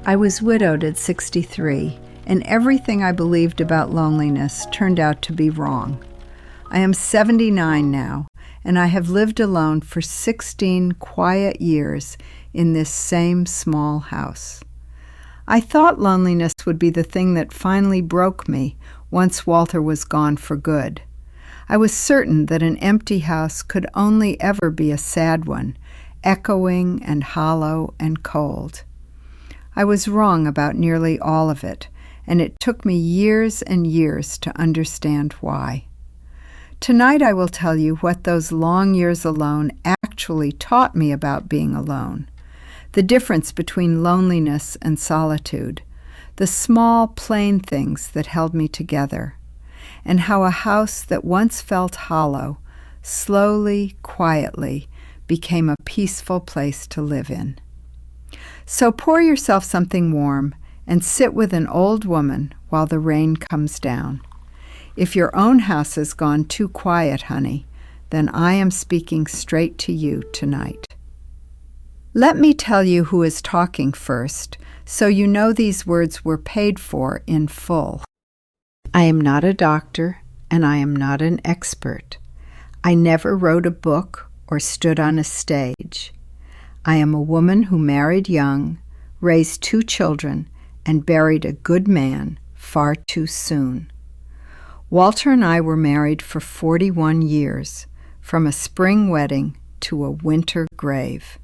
I was widowed at 63, and everything I believed about loneliness turned out to be wrong. I am 79 now, and I have lived alone for 16 quiet years in this same small house. I thought loneliness would be the thing that finally broke me once Walter was gone for good. I was certain that an empty house could only ever be a sad one, echoing and hollow and cold. I was wrong about nearly all of it, and it took me years and years to understand why. Tonight I will tell you what those long years alone actually taught me about being alone, the difference between loneliness and solitude, the small, plain things that held me together, and how a house that once felt hollow, slowly, quietly, became a peaceful place to live in. So pour yourself something warm and sit with an old woman while the rain comes down. If your own house has gone too quiet, honey, then I am speaking straight to you tonight. Let me tell you who is talking first, so you know these words were paid for in full. I am not a doctor, and I am not an expert. I never wrote a book or stood on a stage. I am a woman who married young, raised 2 children, and buried a good man far too soon. Walter and I were married for 41 years, from a spring wedding to a winter grave.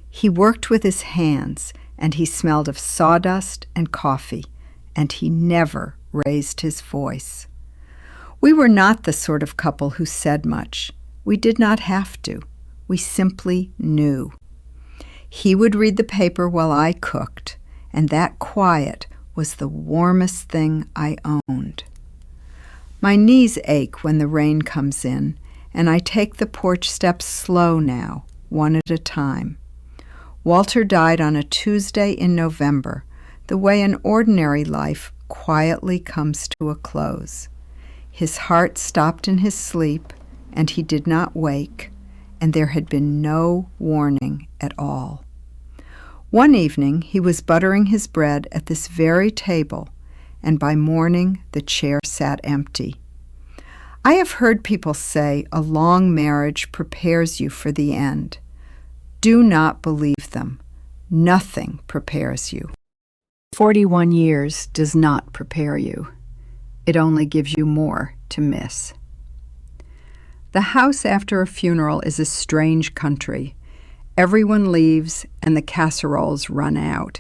He worked with his hands, and he smelled of sawdust and coffee, and he never raised his voice. We were not the sort of couple who said much. We did not have to. We simply knew. He would read the paper while I cooked, and that quiet was the warmest thing I owned. My knees ache when the rain comes in, and I take the porch steps slow now, one at a time. Walter died on a Tuesday in November, the way an ordinary life quietly comes to a close. His heart stopped in his sleep, and he did not wake, and there had been no warning at all. One evening he was buttering his bread at this very table, and by morning the chair sat empty. I have heard people say a long marriage prepares you for the end. Do not believe them. Nothing prepares you. 41 years does not prepare you. It only gives you more to miss. The house after a funeral is a strange country. Everyone leaves and the casseroles run out.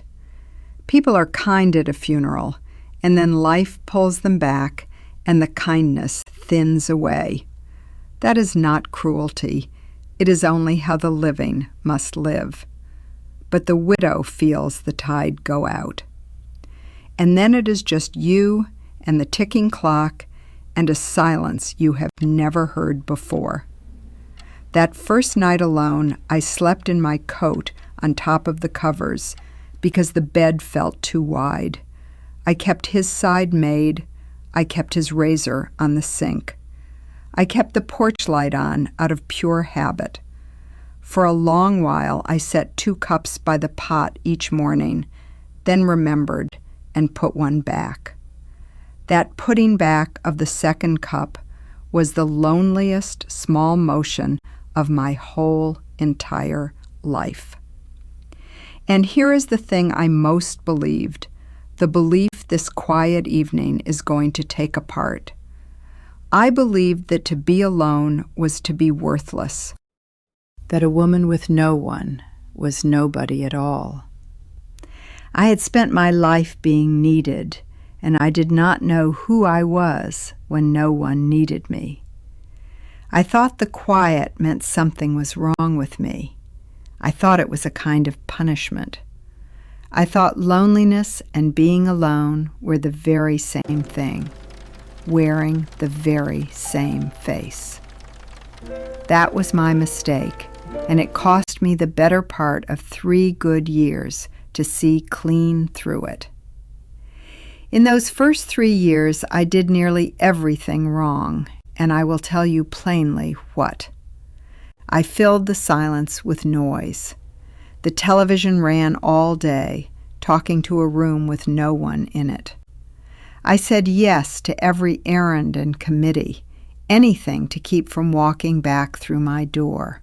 People are kind at a funeral, and then life pulls them back and the kindness thins away. That is not cruelty. It is only how the living must live. But the widow feels the tide go out. And then it is just you and the ticking clock and a silence you have never heard before. That first night alone, I slept in my coat on top of the covers because the bed felt too wide. I kept his side made. I kept his razor on the sink. I kept the porch light on out of pure habit. For a long while, I set 2 cups by the pot each morning, then remembered and put one back. That putting back of the second cup was the loneliest small motion of my whole entire life. And here is the thing I most believed, the belief this quiet evening is going to take apart. I believed that to be alone was to be worthless, that a woman with no one was nobody at all. I had spent my life being needed, and I did not know who I was when no one needed me. I thought the quiet meant something was wrong with me. I thought it was a kind of punishment. I thought loneliness and being alone were the very same thing, wearing the very same face. That was my mistake, and it cost me the better part of 3 good years to see clean through it. In those first 3 years, I did nearly everything wrong, and I will tell you plainly what. I filled the silence with noise. The television ran all day, talking to a room with no one in it. I said yes to every errand and committee, anything to keep from walking back through my door.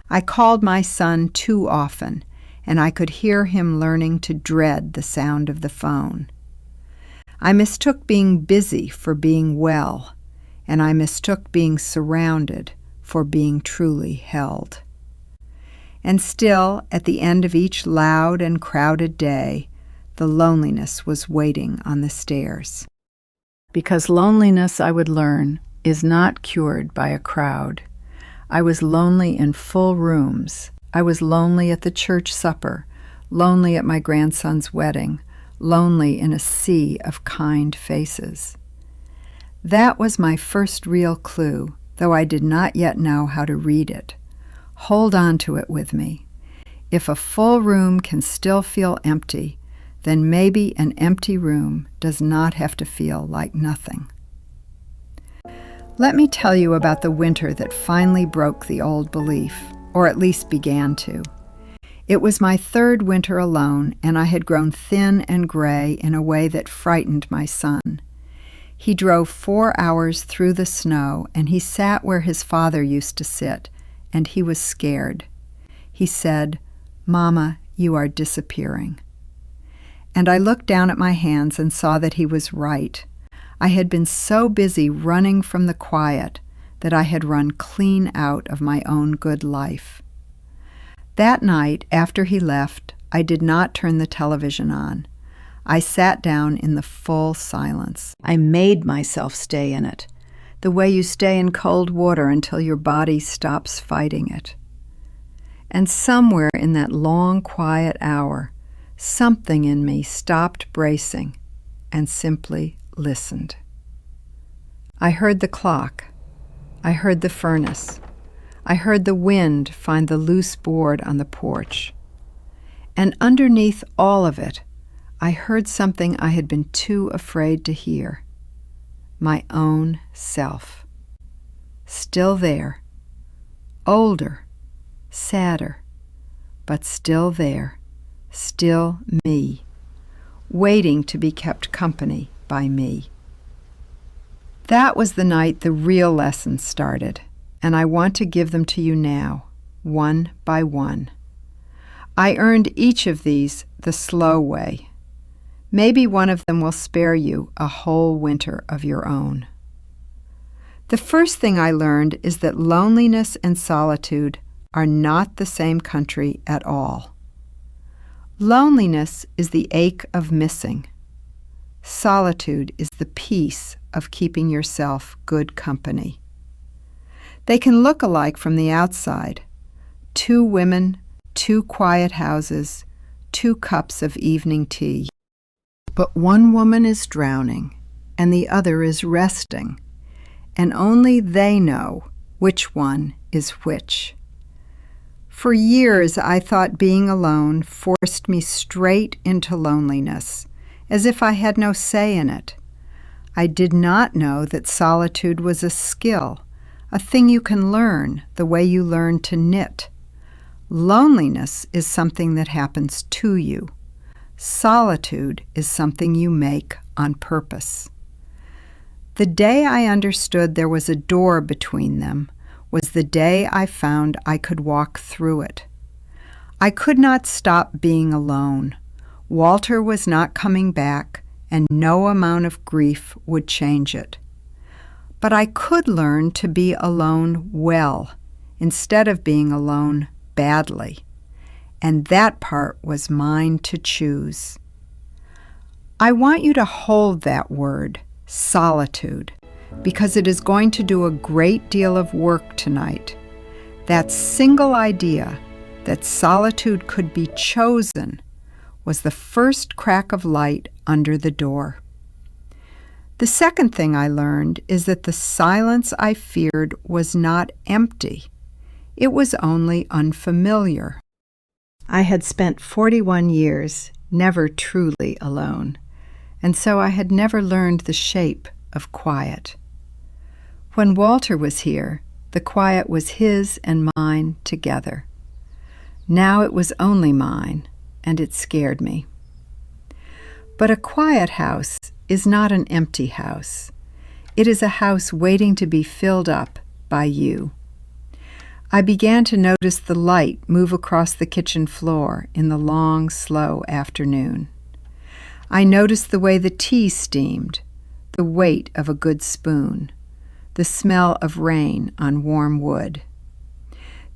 I called my son too often, and I could hear him learning to dread the sound of the phone. I mistook being busy for being well, and I mistook being surrounded for being truly held. And still, at the end of each loud and crowded day, the loneliness was waiting on the stairs. Because loneliness, I would learn, is not cured by a crowd. I was lonely in full rooms. I was lonely at the church supper, lonely at my grandson's wedding, lonely in a sea of kind faces. That was my first real clue, though I did not yet know how to read it. Hold on to it with me. If a full room can still feel empty, then maybe an empty room does not have to feel like nothing. Let me tell you about the winter that finally broke the old belief, or at least began to. It was my third winter alone, and I had grown thin and gray in a way that frightened my son. He drove 4 hours through the snow, and he sat where his father used to sit, and he was scared. He said, "Mama, you are disappearing." And I looked down at my hands and saw that he was right. I had been so busy running from the quiet that I had run clean out of my own good life. That night, after he left, I did not turn the television on. I sat down in the full silence. I made myself stay in it, the way you stay in cold water until your body stops fighting it. And somewhere in that long, quiet hour, something in me stopped bracing and simply listened. I heard the clock. I heard the furnace. I heard the wind find the loose board on the porch. And underneath all of it, I heard something I had been too afraid to hear. My own self. Still there. Older. Sadder. But still there. Still me. Waiting to be kept company by me. That was the night the real lessons started, and I want to give them to you now, one by one. I earned each of these the slow way. Maybe one of them will spare you a whole winter of your own. The first thing I learned is that loneliness and solitude are not the same country at all. Loneliness is the ache of missing. Solitude is the peace of keeping yourself good company. They can look alike from the outside. 2 women, 2 quiet houses, 2 cups of evening tea. But one woman is drowning, and the other is resting, and only they know which one is which. For years, I thought being alone forced me straight into loneliness, as if I had no say in it. I did not know that solitude was a skill, a thing you can learn the way you learn to knit. Loneliness is something that happens to you. Solitude is something you make on purpose. The day I understood there was a door between them was the day I found I could walk through it. I could not stop being alone. Walter was not coming back, and no amount of grief would change it. But I could learn to be alone well, instead of being alone badly. And that part was mine to choose. I want you to hold that word, solitude, because it is going to do a great deal of work tonight. That single idea that solitude could be chosen was the first crack of light under the door. The second thing I learned is that the silence I feared was not empty. It was only unfamiliar. I had spent 41 years never truly alone, and so I had never learned the shape of quiet. When Walter was here, the quiet was his and mine together. Now it was only mine, and it scared me. But a quiet house is not an empty house. It is a house waiting to be filled up by you. I began to notice the light move across the kitchen floor in the long, slow afternoon. I noticed the way the tea steamed, the weight of a good spoon, the smell of rain on warm wood.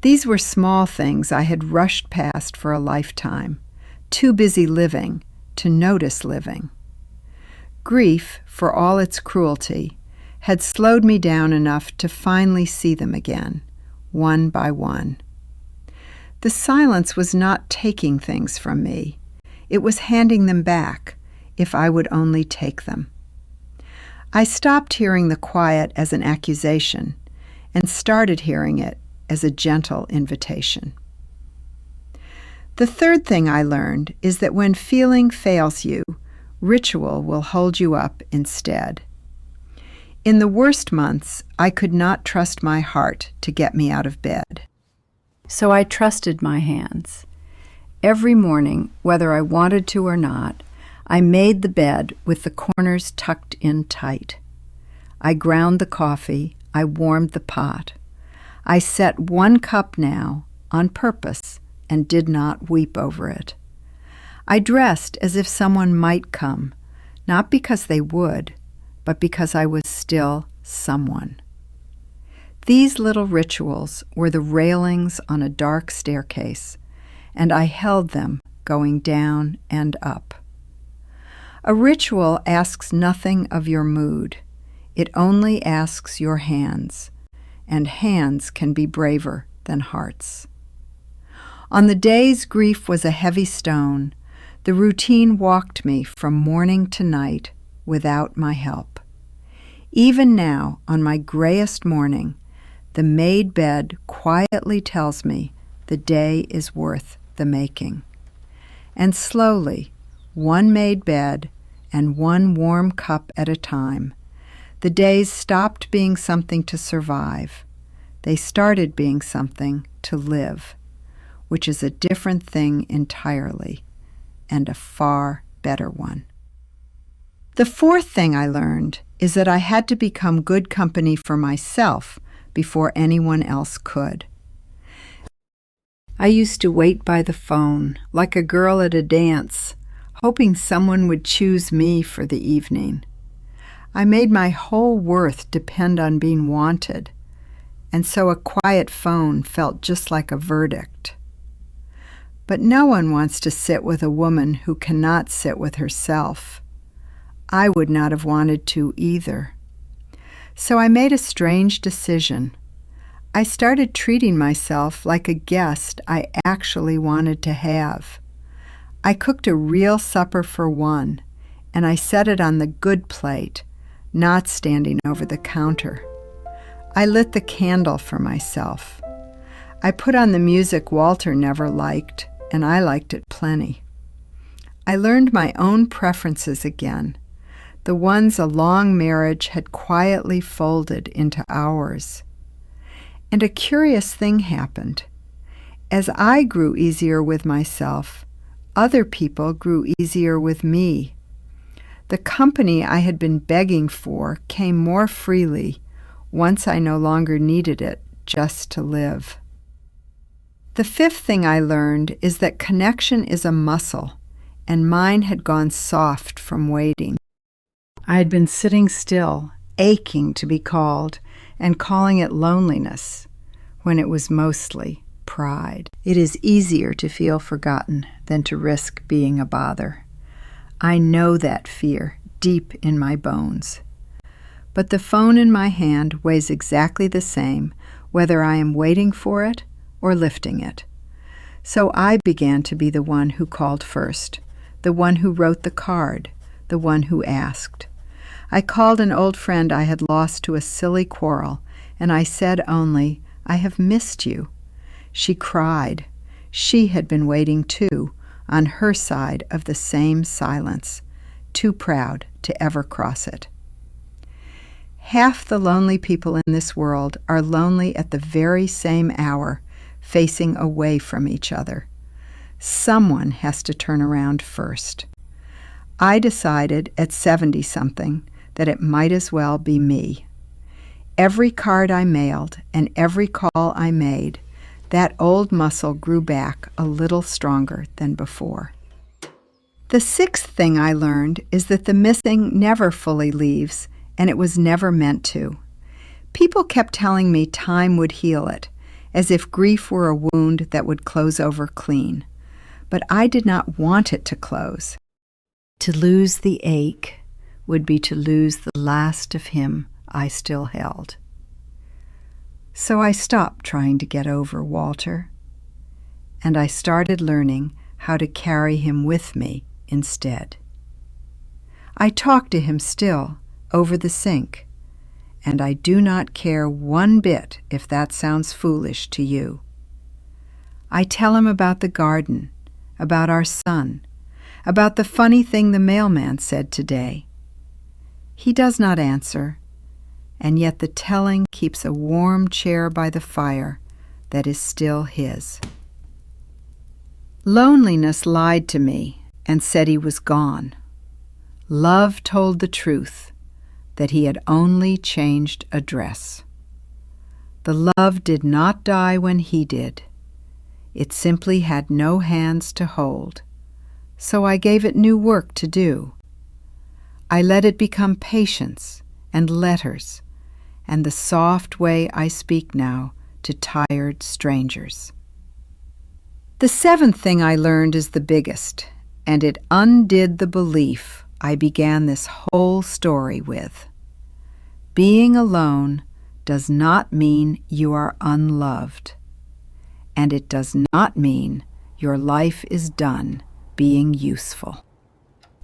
These were small things I had rushed past for a lifetime, too busy living to notice living. Grief, for all its cruelty, had slowed me down enough to finally see them again, one by one. The silence was not taking things from me. It was handing them back, if I would only take them. I stopped hearing the quiet as an accusation and started hearing it as a gentle invitation. The third thing I learned is that when feeling fails you, ritual will hold you up instead. In the worst months, I could not trust my heart to get me out of bed. So I trusted my hands. Every morning, whether I wanted to or not, I made the bed with the corners tucked in tight. I ground the coffee. I warmed the pot. I set 1 cup now on purpose and did not weep over it. I dressed as if someone might come, not because they would, but because I was still someone. These little rituals were the railings on a dark staircase, and I held them going down and up. A ritual asks nothing of your mood. It only asks your hands, and hands can be braver than hearts. On the days grief was a heavy stone, the routine walked me from morning to night without my help. Even now, on my grayest morning, the made bed quietly tells me the day is worth the making. And slowly, 1 made bed and 1 warm cup at a time, the days stopped being something to survive. They started being something to live, which is a different thing entirely, and a far better one. The fourth thing I learned is that I had to become good company for myself before anyone else could. I used to wait by the phone, like a girl at a dance, hoping someone would choose me for the evening. I made my whole worth depend on being wanted, and so a quiet phone felt just like a verdict. But no one wants to sit with a woman who cannot sit with herself. I would not have wanted to either. So I made a strange decision. I started treating myself like a guest I actually wanted to have. I cooked a real supper for 1, and I set it on the good plate, not standing over the counter. I lit the candle for myself. I put on the music Walter never liked, and I liked it plenty. I learned my own preferences again, the ones a long marriage had quietly folded into ours. And a curious thing happened. As I grew easier with myself, other people grew easier with me. The company I had been begging for came more freely once I no longer needed it just to live. The fifth thing I learned is that connection is a muscle, and mine had gone soft from waiting. I had been sitting still, aching to be called, and calling it loneliness, when it was mostly pride. It is easier to feel forgotten than to risk being a bother. I know that fear deep in my bones. But the phone in my hand weighs exactly the same, whether I am waiting for it or lifting it. So I began to be the one who called first, the one who wrote the card, the one who asked. I called an old friend I had lost to a silly quarrel, and I said only, "I have missed you." She cried. She had been waiting too, on her side of the same silence, too proud to ever cross it. Half the lonely people in this world are lonely at the very same hour, facing away from each other. Someone has to turn around first. I decided at 70-something that it might as well be me. Every card I mailed and every call I made, that old muscle grew back a little stronger than before. The sixth thing I learned is that the missing never fully leaves, and it was never meant to. People kept telling me time would heal it, as if grief were a wound that would close over clean. But I did not want it to close. To lose the ache would be to lose the last of him I still held. So I stopped trying to get over Walter, and I started learning how to carry him with me instead. I talk to him still over the sink, and I do not care one bit if that sounds foolish to you. I tell him about the garden, about our son, about the funny thing the mailman said today. He does not answer, and yet the telling keeps a warm chair by the fire that is still his. Loneliness lied to me and said he was gone. Love told the truth, that he had only changed address. The love did not die when he did. It simply had no hands to hold, so I gave it new work to do. I let it become patience and letters, and the soft way I speak now to tired strangers. The seventh thing I learned is the biggest, and it undid the belief I began this whole story with. Being alone does not mean you are unloved, and it does not mean your life is done being useful.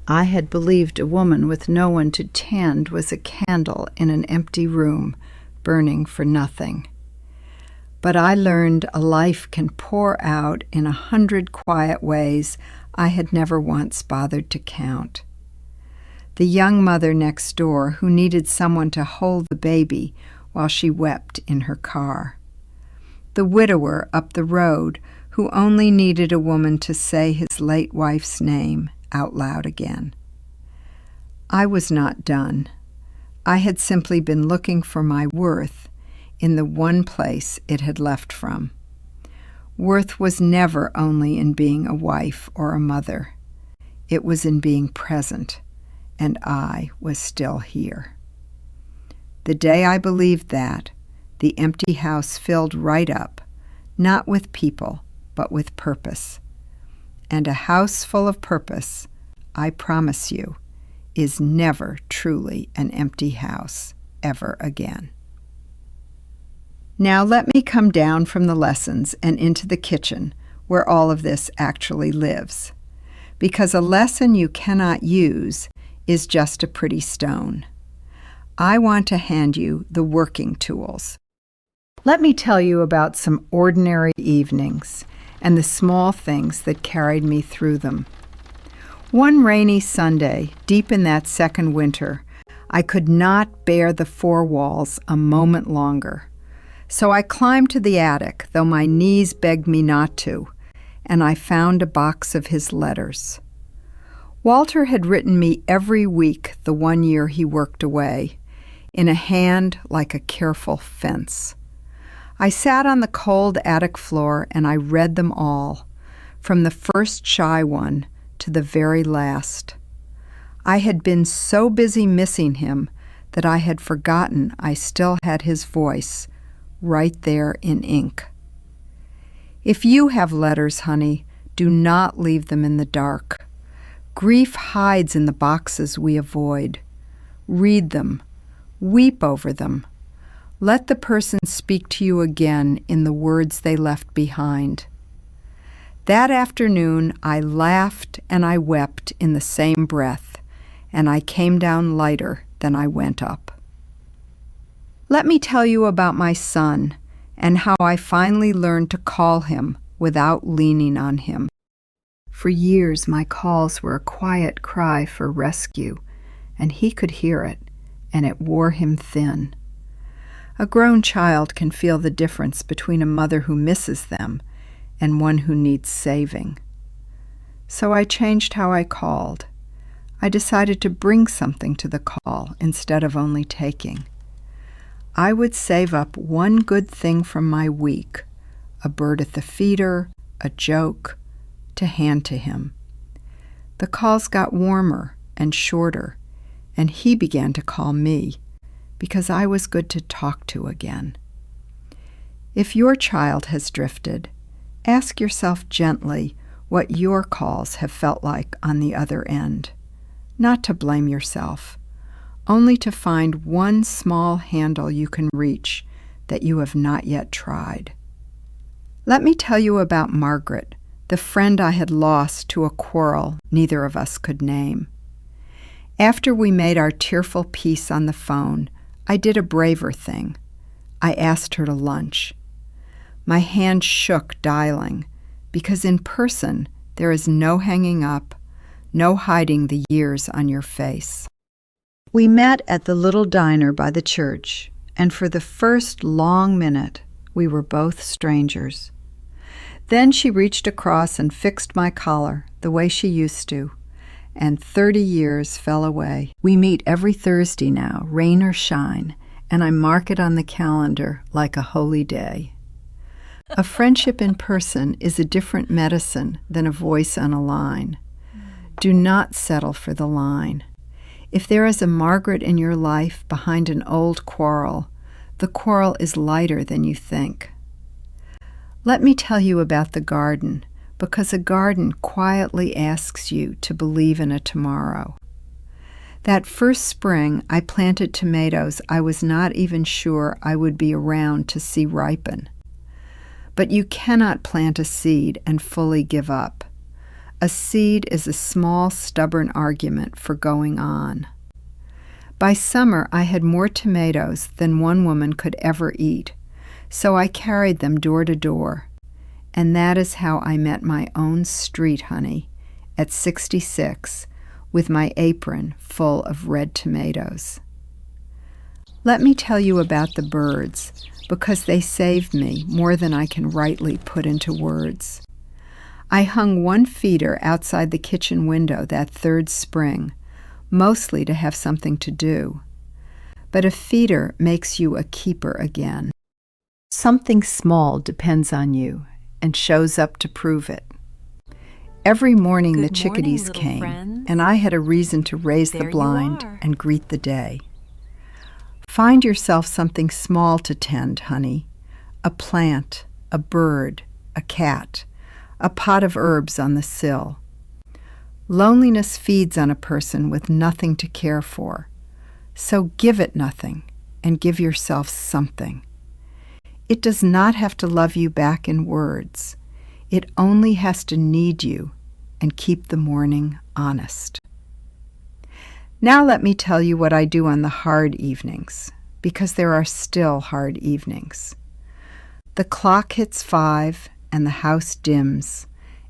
I had believed a woman with no one to tend was a candle in an empty room, burning for nothing. But I learned a life can pour out in 100 quiet ways I had never once bothered to count. The young mother next door who needed someone to hold the baby while she wept in her car. The widower up the road who only needed a woman to say his late wife's name out loud again. I was not done. I had simply been looking for my worth in the one place it had left from. Worth was never only in being a wife or a mother. It was in being present, and I was still here. The day I believed that, the empty house filled right up, not with people, but with purpose. And a house full of purpose, I promise you, is never truly an empty house ever again. Now let me come down from the lessons and into the kitchen, where all of this actually lives. Because a lesson you cannot use is just a pretty stone. I want to hand you the working tools. Let me tell you about some ordinary evenings and the small things that carried me through them. One rainy Sunday, deep in that second winter, I could not bear the four walls a moment longer. So I climbed to the attic, though my knees begged me not to, and I found a box of his letters. Walter had written me every week the 1 year he worked away, in a hand like a careful fence. I sat on the cold attic floor and I read them all, from the first shy one to the very last. I had been so busy missing him that I had forgotten I still had his voice right there in ink. If you have letters, honey, do not leave them in the dark. Grief hides in the boxes we avoid. Read them. Weep over them. Let the person speak to you again in the words they left behind. That afternoon, I laughed and I wept in the same breath, and I came down lighter than I went up. Let me tell you about my son and how I finally learned to call him without leaning on him. For years, my calls were a quiet cry for rescue, and he could hear it, and it wore him thin. A grown child can feel the difference between a mother who misses them and one who needs saving. So I changed how I called. I decided to bring something to the call instead of only taking. I would save up one good thing from my week, a bird at the feeder, a joke, to hand to him. The calls got warmer and shorter, and he began to call me because I was good to talk to again. If your child has drifted, ask yourself gently what your calls have felt like on the other end. Not to blame yourself, only to find one small handle you can reach that you have not yet tried. Let me tell you about Margaret, the friend I had lost to a quarrel neither of us could name. After we made our tearful peace on the phone, I did a braver thing. I asked her to lunch. My hand shook dialing, because in person there is no hanging up, no hiding the years on your face. We met at the little diner by the church, and for the first long minute we were both strangers. Then she reached across and fixed my collar the way she used to, and 30 years fell away. We meet every Thursday now, rain or shine, and I mark it on the calendar like a holy day. A friendship in person is a different medicine than a voice on a line. Do not settle for the line. If there is a Margaret in your life behind an old quarrel, the quarrel is lighter than you think. Let me tell you about the garden, because a garden quietly asks you to believe in a tomorrow. That first spring, I planted tomatoes I was not even sure I would be around to see ripen. But you cannot plant a seed and fully give up. A seed is a small, stubborn argument for going on. By summer, I had more tomatoes than one woman could ever eat, so I carried them door to door. And that is how I met my own street honey at 66 with my apron full of red tomatoes. Let me tell you about the birds, because they saved me more than I can rightly put into words. I hung one feeder outside the kitchen window that third spring, mostly to have something to do. But a feeder makes you a keeper again. Something small depends on you and shows up to prove it. Every morning the chickadees came, and I had a reason to raise the blind and greet the day. Find yourself something small to tend, honey. A plant, a bird, a cat, a pot of herbs on the sill. Loneliness feeds on a person with nothing to care for. So give it nothing and give yourself something. It does not have to love you back in words. It only has to need you and keep the morning honest. Now let me tell you what I do on the hard evenings, because there are still hard evenings. The clock hits 5 and the house dims,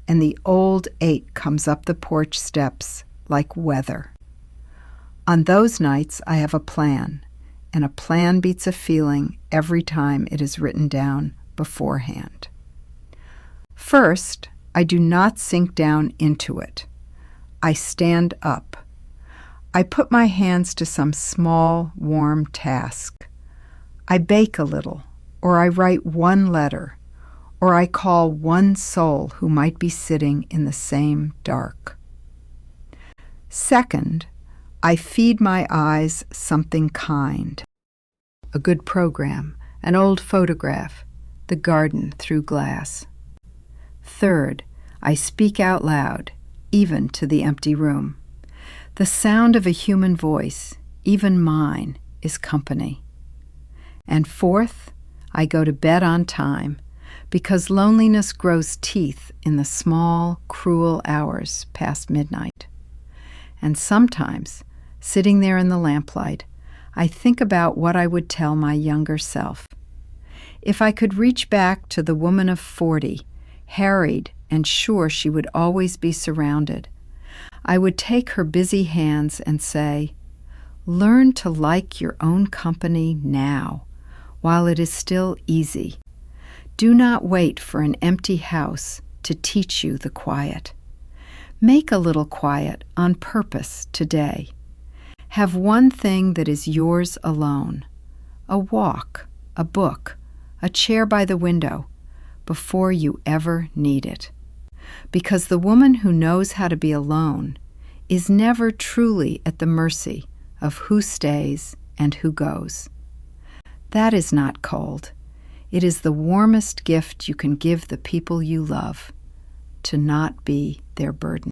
and the old 8 comes up the porch steps like weather. On those nights I have a plan, and a plan beats a feeling every time it is written down beforehand. First, I do not sink down into it. I stand up. I put my hands to some small, warm task. I bake a little, or I write one letter, or I call one soul who might be sitting in the same dark. Second, I feed my eyes something kind. A good program, an old photograph, the garden through glass. Third, I speak out loud, even to the empty room. The sound of a human voice, even mine, is company. And fourth, I go to bed on time, because loneliness grows teeth in the small, cruel hours past midnight. And sometimes, sitting there in the lamplight, I think about what I would tell my younger self. If I could reach back to the woman of 40, harried and sure she would always be surrounded, I would take her busy hands and say, "Learn to like your own company now, while it is still easy. Do not wait for an empty house to teach you the quiet. Make a little quiet on purpose today. Have one thing that is yours alone, a walk, a book, a chair by the window, before you ever need it. Because the woman who knows how to be alone is never truly at the mercy of who stays and who goes. That is not cold. It is the warmest gift you can give the people you love, to not be their burden.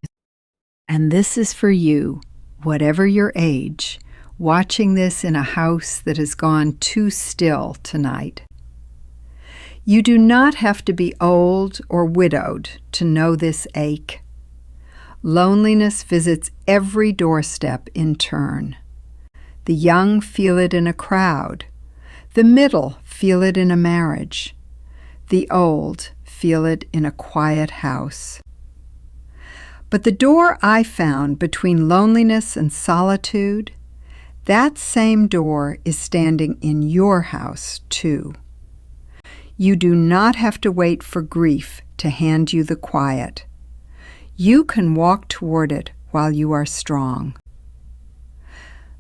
And this is for you, whatever your age, watching this in a house that has gone too still tonight. You do not have to be old or widowed to know this ache. Loneliness visits every doorstep in turn. The young feel it in a crowd. The middle feel it in a marriage. The old feel it in a quiet house. But the door I found between loneliness and solitude, that same door is standing in your house too. You do not have to wait for grief to hand you the quiet. You can walk toward it while you are strong.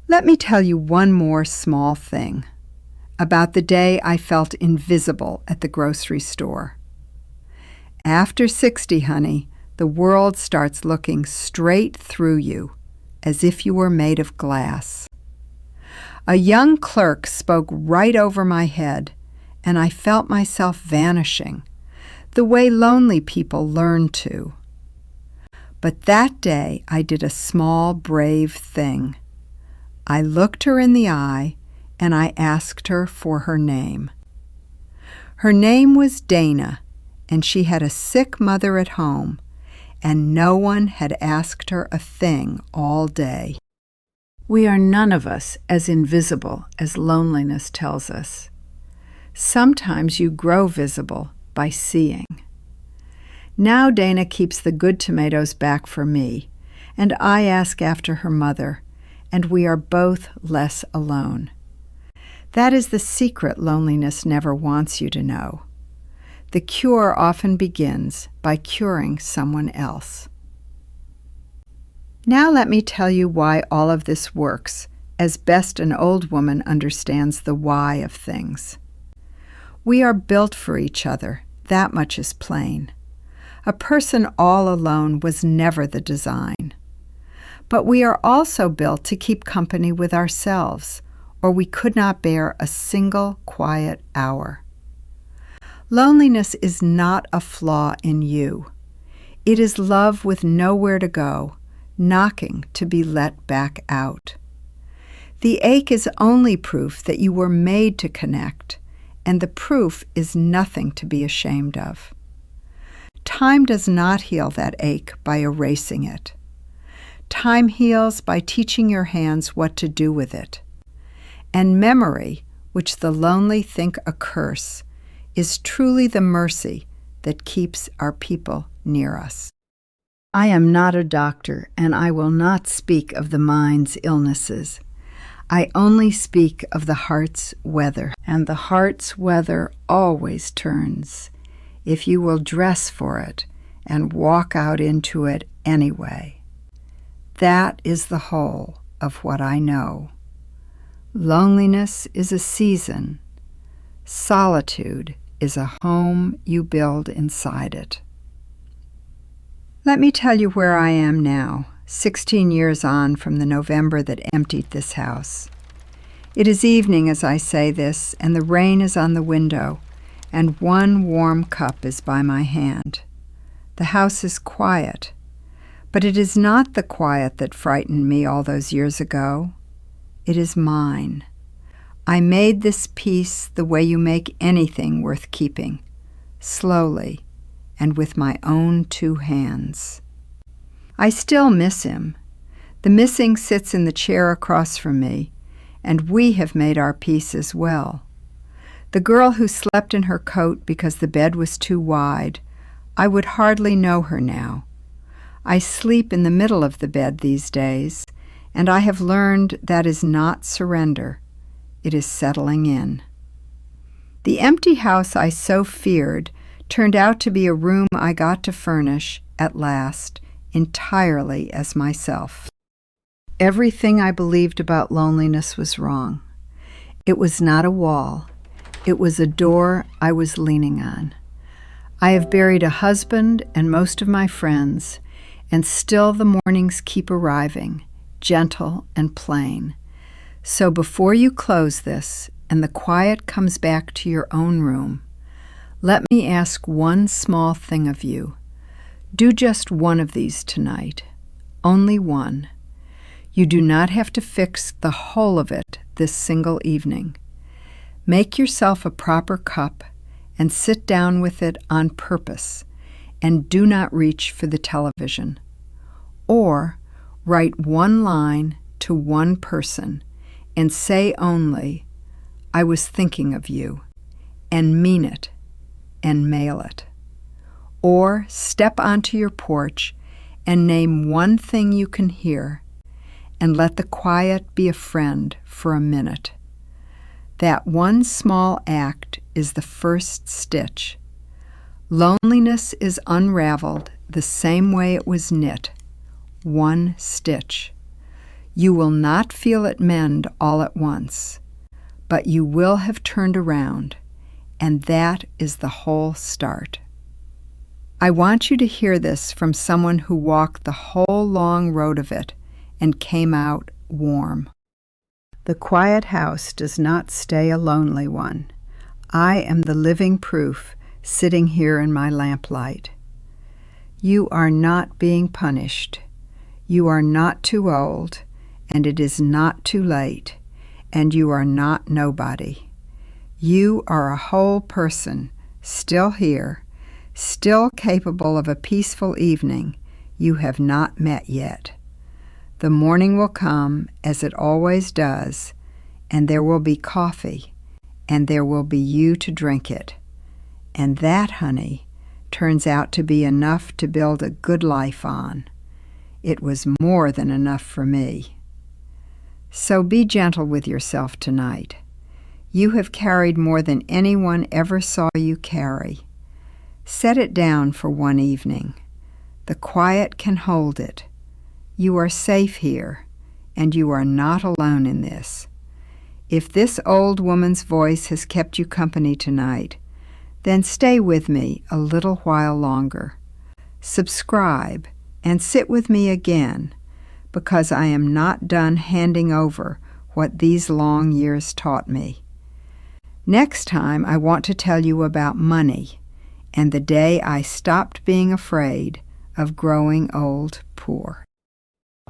Let me tell you one more small thing about the day I felt invisible at the grocery store. After 60, honey, the world starts looking straight through you, as if you were made of glass. A young clerk spoke right over my head, and I felt myself vanishing, the way lonely people learn to. But that day I did a small, brave thing. I looked her in the eye, and I asked her for her name. Her name was Dana, and she had a sick mother at home, and no one had asked her a thing all day. We are none of us as invisible as loneliness tells us. Sometimes you grow visible by seeing. Now Dana keeps the good tomatoes back for me, and I ask after her mother, and we are both less alone. That is the secret loneliness never wants you to know. The cure often begins by curing someone else. Now let me tell you why all of this works, as best an old woman understands the why of things. We are built for each other, that much is plain. A person all alone was never the design. But we are also built to keep company with ourselves, or we could not bear a single quiet hour. Loneliness is not a flaw in you. It is love with nowhere to go, knocking to be let back out. The ache is only proof that you were made to connect, and the proof is nothing to be ashamed of. Time does not heal that ache by erasing it. Time heals by teaching your hands what to do with it. And memory, which the lonely think a curse, is truly the mercy that keeps our people near us. I am not a doctor, and I will not speak of the mind's illnesses. I only speak of the heart's weather, and the heart's weather always turns, if you will dress for it and walk out into it anyway. That is the whole of what I know. Loneliness is a season. Solitude is a home you build inside it. Let me tell you where I am now, 16 years on from the November that emptied this house. It is evening as I say this, and the rain is on the window, and one warm cup is by my hand. The house is quiet, but it is not the quiet that frightened me all those years ago. It is mine. I made this peace the way you make anything worth keeping, slowly, and with my own 2 hands. I still miss him. The missing sits in the chair across from me, and we have made our peace as well. The girl who slept in her coat because the bed was too wide, I would hardly know her now. I sleep in the middle of the bed these days, and I have learned that is not surrender. It is settling in. The empty house I so feared turned out to be a room I got to furnish, at last, entirely as myself. Everything I believed about loneliness was wrong. It was not a wall. It was a door I was leaning on. I have buried a husband and most of my friends, and still the mornings keep arriving, gentle and plain. So before you close this and the quiet comes back to your own room, let me ask one small thing of you. Do just one of these tonight, only one. You do not have to fix the whole of it this single evening. Make yourself a proper cup and sit down with it on purpose, and do not reach for the television. Or write one line to one person and say only, "I was thinking of you," and mean it, and mail it. Or step onto your porch and name one thing you can hear, and let the quiet be a friend for a minute. That one small act is the first stitch. Loneliness is unraveled the same way it was knit, one stitch. You will not feel it mend all at once, but you will have turned around, and that is the whole start. I want you to hear this from someone who walked the whole long road of it and came out warm. The quiet house does not stay a lonely one. I am the living proof sitting here in my lamplight. You are not being punished. You are not too old, and it is not too late, and you are not nobody. You are a whole person, still here, still capable of a peaceful evening you have not met yet. The morning will come, as it always does, and there will be coffee, and there will be you to drink it. And that, honey, turns out to be enough to build a good life on. It was more than enough for me. So be gentle with yourself tonight. You have carried more than anyone ever saw you carry. Set it down for one evening. The quiet can hold it. You are safe here, and you are not alone in this. If this old woman's voice has kept you company tonight, then stay with me a little while longer. Subscribe and sit with me again, because I am not done handing over what these long years taught me. Next time, I want to tell you about money and the day I stopped being afraid of growing old poor.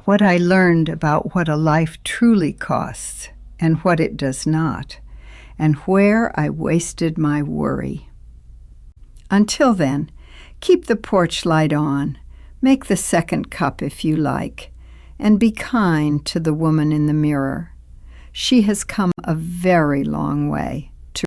What I learned about what a life truly costs and what it does not, and where I wasted my worry. Until then, keep the porch light on, make the second cup if you like, and be kind to the woman in the mirror. She has come a very long way.